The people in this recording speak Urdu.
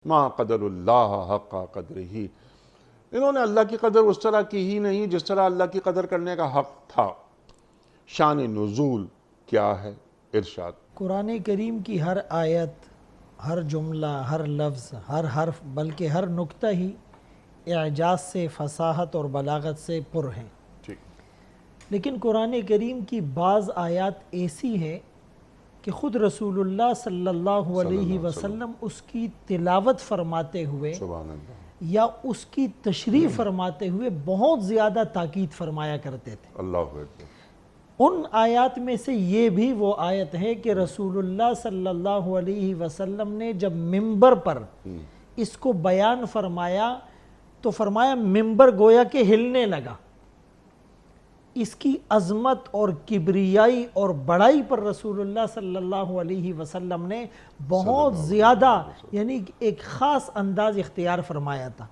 ما قدر اللہ حق قدر ہی، انہوں نے اللہ کی قدر اس طرح کی ہی نہیں جس طرح اللہ کی قدر کرنے کا حق تھا۔ شان نزول کیا ہے؟ ارشاد، قرآن کریم کی ہر آیت، ہر جملہ، ہر لفظ، ہر حرف، بلکہ ہر نکتہ ہی اعجاز سے، فصاحت اور بلاغت سے پر ہیں۔ لیکن قرآن کریم کی بعض آیات ایسی ہیں کہ خود رسول اللہ صلی اللہ علیہ وسلم اس کی تلاوت فرماتے ہوئے سبحان اللہ، یا اس کی تشریح فرماتے ہوئے بہت زیادہ تاکید فرمایا کرتے تھے۔ اللہ اکبر۔ ان آیات میں سے یہ بھی وہ آیت ہے کہ رسول اللہ صلی اللہ علیہ وسلم نے جب ممبر پر اس کو بیان فرمایا تو فرمایا ممبر گویا کہ ہلنے لگا۔ اس کی عظمت اور کبریائی اور بڑائی پر رسول اللہ صلی اللہ علیہ وسلم نے بہت زیادہ یعنی ایک خاص انداز اختیار فرمایا تھا۔